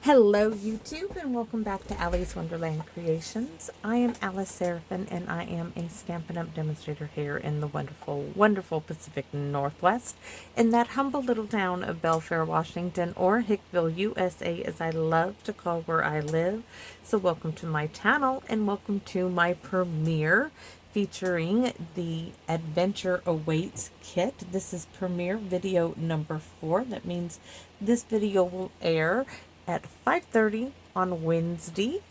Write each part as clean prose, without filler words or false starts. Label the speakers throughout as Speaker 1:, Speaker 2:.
Speaker 1: Hello YouTube and welcome back to Allie's Wonderland Creations. I am Alice Seraphin and I am a Stampin' Up! Demonstrator here in the wonderful Pacific Northwest in that humble little town of Belfair, Washington, or Hickville, USA, as I love to call where I live. So welcome to my channel and welcome to my premiere featuring the Adventure Awaits kit. This is premiere video number 4. That means this video will air at 5:30 on Wednesday,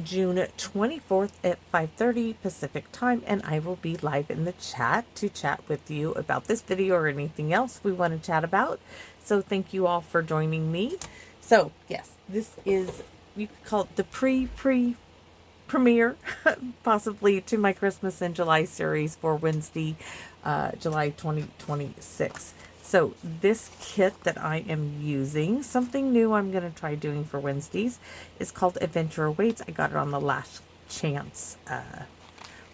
Speaker 1: June 24th at 5:30 Pacific time, and I will be live in the chat to chat with you about this video or anything else we want to chat about. So thank you all for joining me. So yes, this is, you could call it the premiere possibly to my Christmas in July series for Wednesday, July 2026. So this kit that I am using, something new I'm going to try doing for Wednesdays, is called Adventure Awaits. I got it on the last chance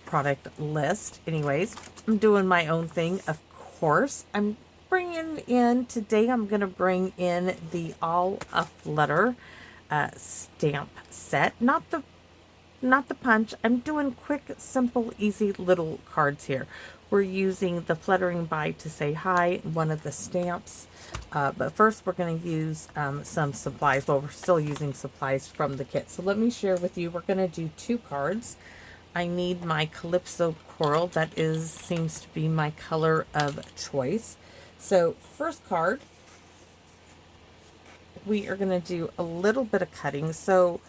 Speaker 1: product list. Anyways, I'm doing my own thing, of course. I'm bringing in, today I'm going to bring in the All Aflutter stamp set. Not the punch. I'm doing quick, simple, easy little cards here. We're using the Fluttering By to Say Hi, one of the stamps. But first we're going to use some supplies. Well, we're still using supplies from the kit. So let me share with you. We're going to do 2 cards. I need my Calypso Coral. That seems to be my color of choice. So first card, we are going to do a little bit of cutting. So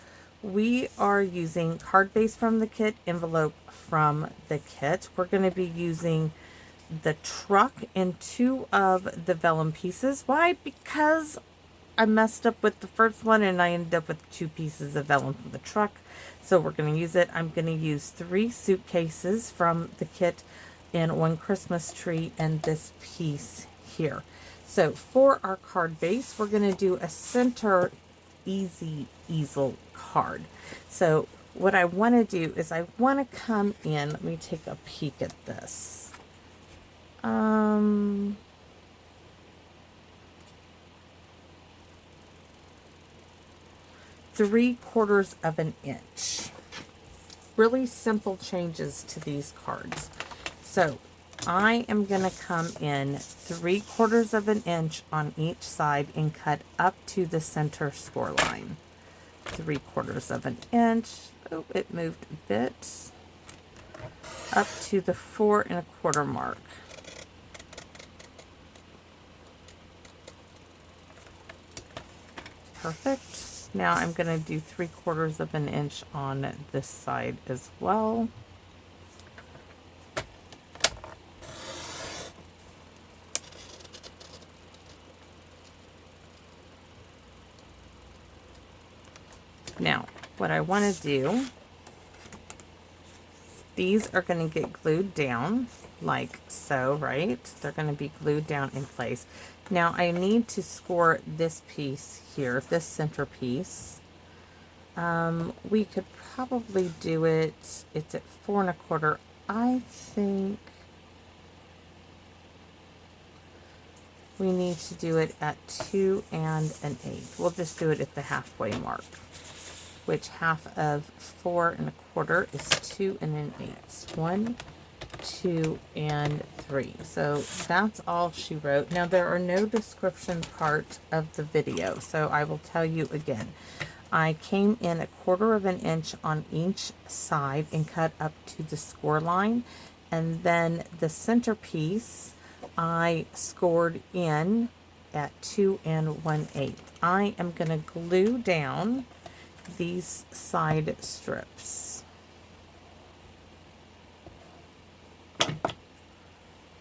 Speaker 1: we are using card base from the kit, envelope from the kit. We're going to be using the truck and 2 of the vellum pieces. Why? Because I messed up with the first one and I ended up with 2 pieces of vellum from the truck. So we're going to use it. I'm going to use 3 suitcases from the kit and 1 Christmas tree and this piece here. So for our card base, we're going to do a center easy easel card. So what I want to do is I want to come in, let me take a peek at this. 3/4 of an inch. Really simple changes to these cards. So I am going to come in 3/4 of an inch on each side and cut up to the center score line. 3/4 of an inch. Oh, it moved a bit. Up to the 4 1/4 mark. Perfect. Now I'm going to do 3/4 of an inch on this side as well. Now, what I want to do, these are going to get glued down like so, right? They're going to be glued down in place. Now, I need to score this piece here, this center piece. We could probably do it, it's at 4 1/4. I think we need to do it at 2 1/8. We'll just do it at the halfway mark, which half of 4 1/4 is 2 1/8. 1, 2, and 3. So that's all she wrote. Now there are no description part of the video, so I will tell you again. I came in 1/4 of an inch on each side and cut up to the score line, and then the center piece I scored in at 2 1/8. I am going to glue down these side strips.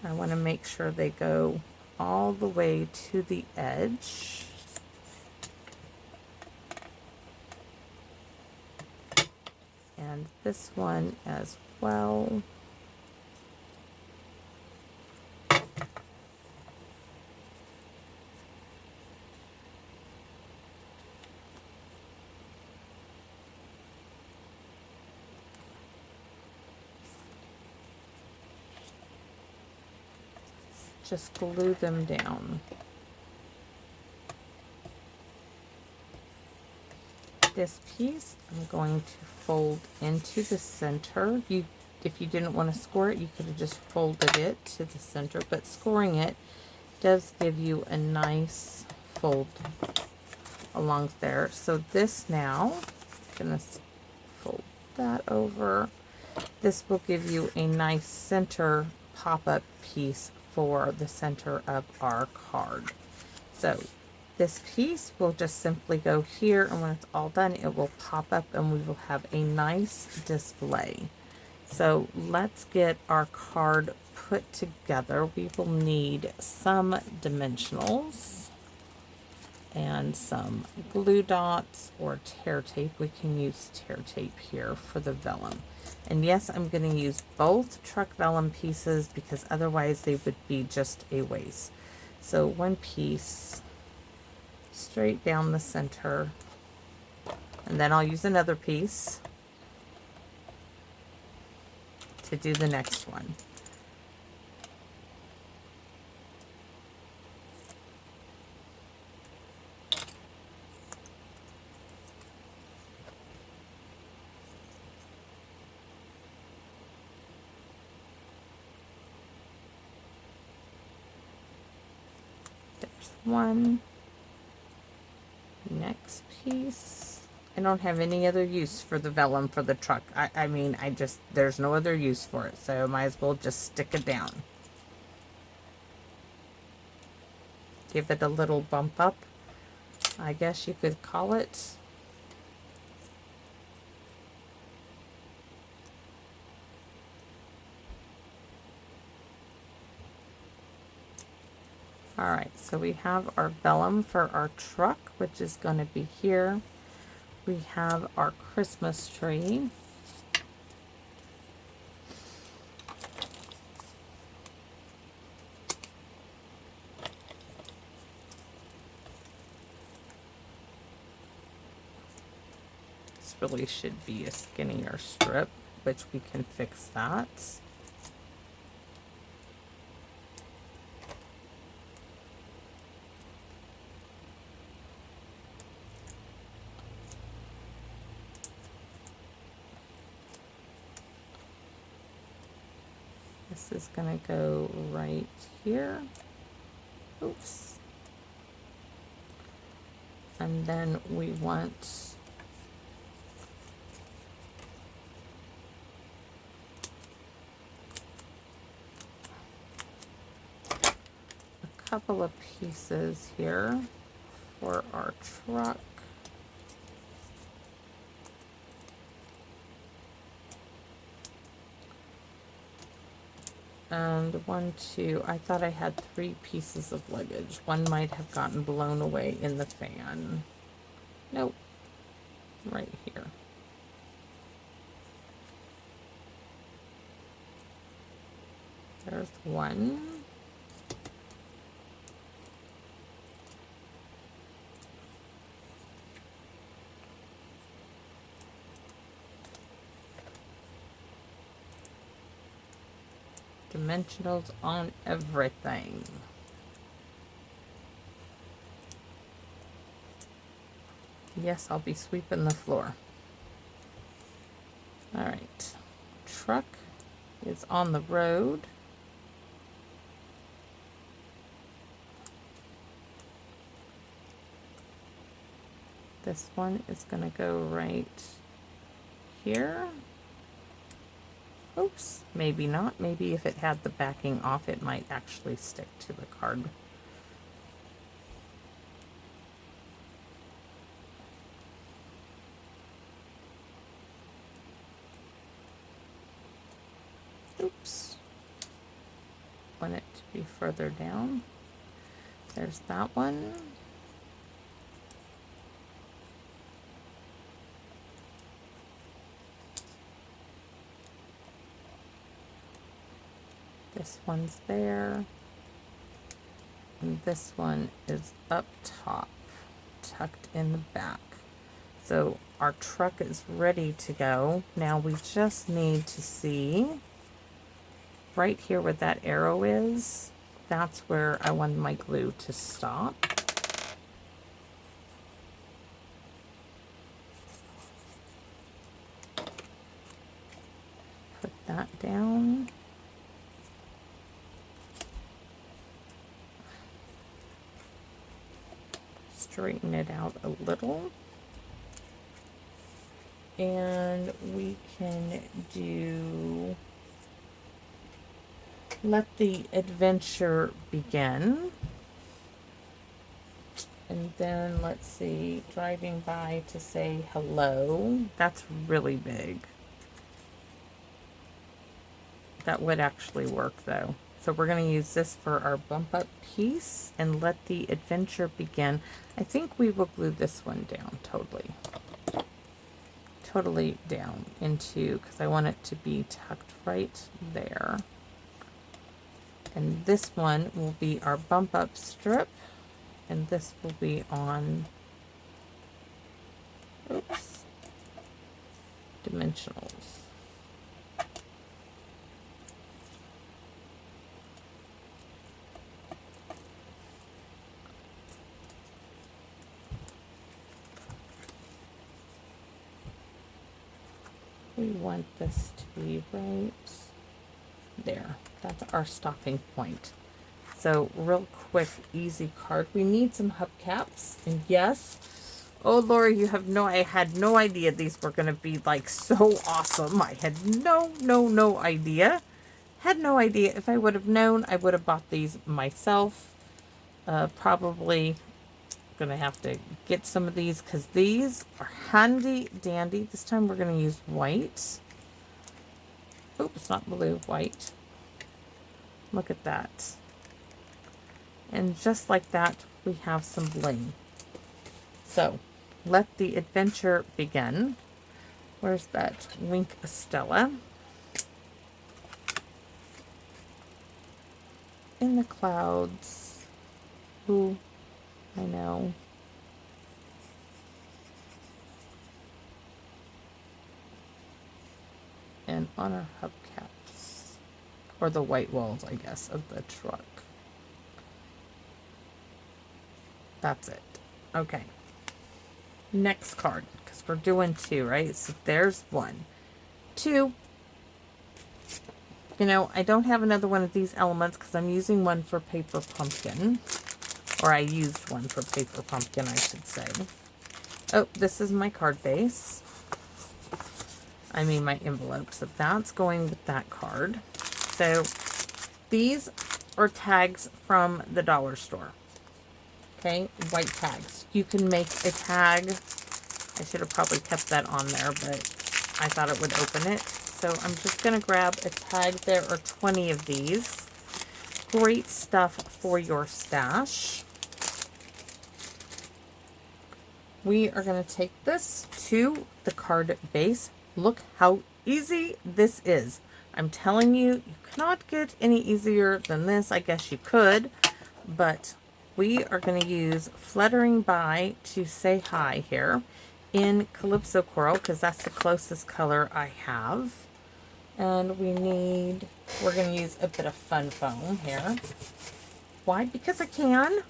Speaker 1: I want to make sure they go all the way to the edge. And this one as well. Just glue them down. This piece I'm going to fold into the center. If you didn't want to score it, you could have just folded it to the center, but scoring it does give you a nice fold along there. So this now, I'm going to fold that over. This will give you a nice center pop-up piece for the center of our card. So this piece will just simply go here, and when it's all done, it will pop up and we will have a nice display. So let's get our card put together. We will need some dimensionals and some glue dots or tear tape. We can use tear tape here for the vellum. And yes, I'm going to use both truck vellum pieces because otherwise they would be just a waste. So one piece straight down the center, and then I'll use another piece to do the next one. There's one. Next piece. I don't have any other use for the vellum for the truck. I mean, there's no other use for it, so I might as well just stick it down. Give it a little bump up, I guess you could call it. Alright, so we have our vellum for our truck, which is going to be here. We have our Christmas tree. This really should be a skinnier strip, which we can fix that. This is going to go right here. Oops. And then we want a couple of pieces here for our truck. And 1, 2, I thought I had 3 pieces of luggage. One might have gotten blown away in the fan. Nope, right here. There's one. Dimensionals on everything. Yes, I'll be sweeping the floor. All right, truck is on the road. This one is going to go right here. Oops, maybe not. Maybe if it had the backing off, it might actually stick to the card. Oops. Want it to be further down. There's that one. This one's there, and this one is up top, tucked in the back. So our truck is ready to go. Now we just need to see right here where that arrow is. That's where I want my glue to stop. down. Straighten it out a little. And we can do let the adventure begin. And then let's see, driving by to say hello. That's really big. That would actually work though. So we're going to use this for our bump up piece and let the adventure begin. I think we will glue this one down totally down into, because I want it to be tucked right there. And this one will be our bump up strip, and this will be on, oops, dimensionals. We want this to be right there. That's our stopping point. So real quick, easy card. We need some hubcaps. And yes, oh Laura, you have I had no idea these were going to be like so awesome. I had no idea. Had no idea. If I would have known, I would have bought these myself. Probably gonna have to get some of these because these are handy dandy. This time we're going to use white. Oops, not blue, white. Look at that. And just like that, we have some bling. So let the adventure begin. Where's that Wink Estella? In the clouds. Ooh, I know. And on our hubcaps, or the white walls, I guess, of the truck. That's it. Okay. Next card, because we're doing two, right? So there's one. Two. You know, I don't have another one of these elements because I'm using one for paper pumpkin. Or I used one for paper pumpkin, I should say. Oh, this is my card base. I mean my envelope. So that's going with that card. So these are tags from the dollar store. Okay, white tags. You can make a tag. I should have probably kept that on there, but I thought it would open it. So I'm just going to grab a tag. There are 20 of these. Great stuff for your stash. We are going to take this to the card base. Look how easy this is. I'm telling you, you cannot get any easier than this. I guess you could, but we are going to use Fluttering By to say hi here in Calypso Coral because that's the closest color I have. And we're going to use a bit of fun foam here. Why? Because I can.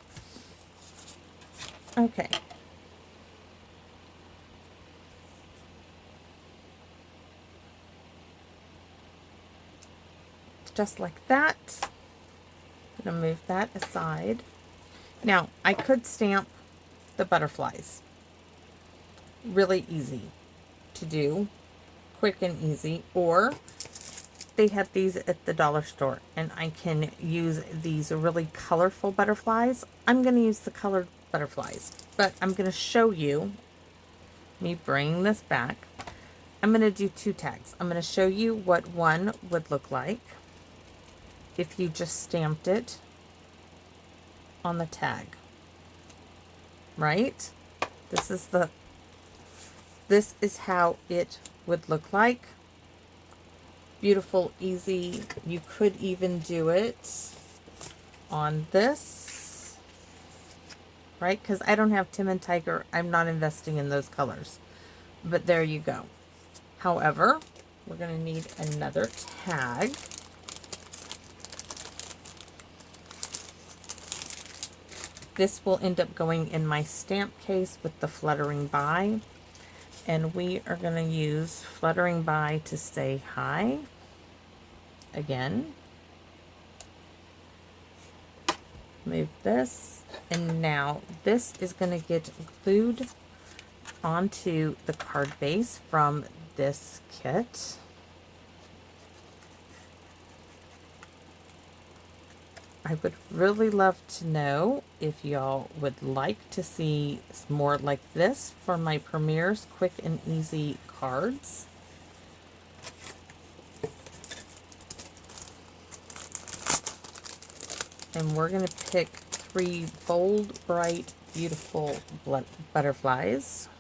Speaker 1: Okay. Just like that. I'm going to move that aside. Now, I could stamp the butterflies. Really easy to do. Quick and easy. Or they had these at the dollar store. And I can use these really colorful butterflies. I'm going to use the colored butterflies. But I'm going to show you, me bringing this back. I'm going to do two tags. I'm going to show you what one would look like if you just stamped it on the tag, right? This is how it would look like. Beautiful, easy. You could even do it on this, right? Because I don't have Tim and Tiger. I'm not investing in those colors, but there you go. However, we're going to need another tag. This will end up going in my stamp case with the Fluttering By. And we are going to use Fluttering By to say hi. again. Move this, and now this is going to get glued onto the card base from this kit. I would really love to know if y'all would like to see more like this for my premieres, quick and easy cards. And we're going to pick 3 bold, bright, beautiful butterflies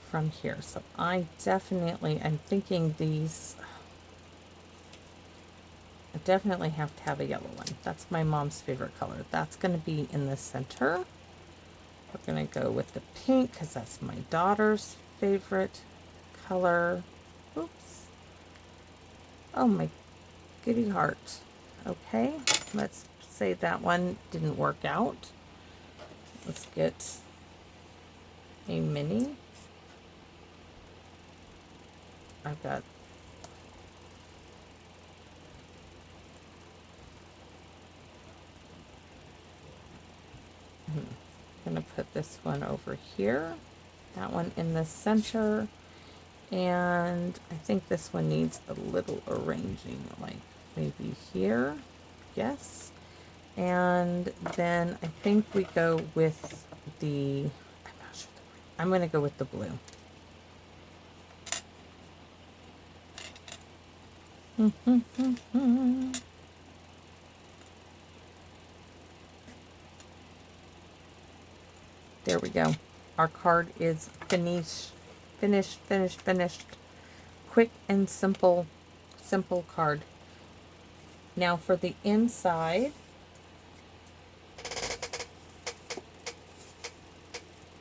Speaker 1: from here. So I'm thinking these, I definitely have to have a yellow one. That's my mom's favorite color. That's going to be in the center. We're going to go with the pink because that's my daughter's favorite color. Oops. Oh my goody heart. Okay, let's say that one didn't work out. Let's get a mini. I've got I'm gonna put this one over here, that one in the center, and I think this one needs a little arranging, like maybe here, yes. And then I think we go with the, I'm not sure, I'm going to go with the blue. There we go. Our card is finished. Quick and simple card. Now for the inside,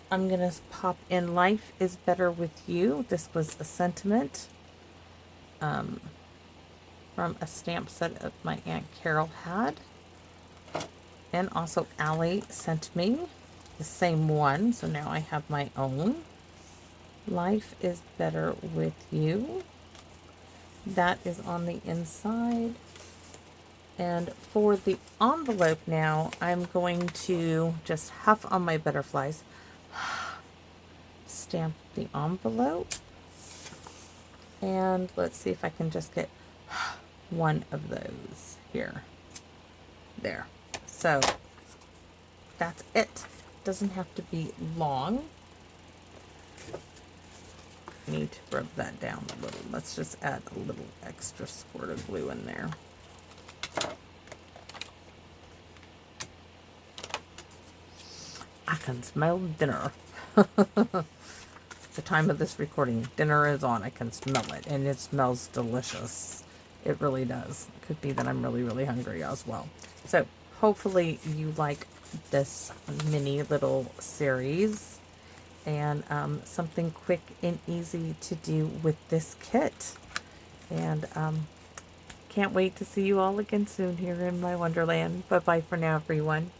Speaker 1: I'm going to pop in Life is Better with You. This was a sentiment from a stamp set that my Aunt Carol had. And also Allie sent me the same one, so now I have my own. Life is Better with You. That is on the inside. And for the envelope now, I'm going to just huff on my butterflies. Stamp the envelope. And let's see if I can just get one of those here. There. So that's it. Doesn't have to be long. I need to rub that down a little. Let's just add a little extra squirt of glue in there. I can smell dinner. The time of this recording, dinner is on. I can smell it, and it smells delicious. It really does. It could be that I'm really, really hungry as well. So hopefully you like this mini little series, and something quick and easy to do with this kit. And can't wait to see you all again soon here in my Wonderland. Bye-bye for now, everyone.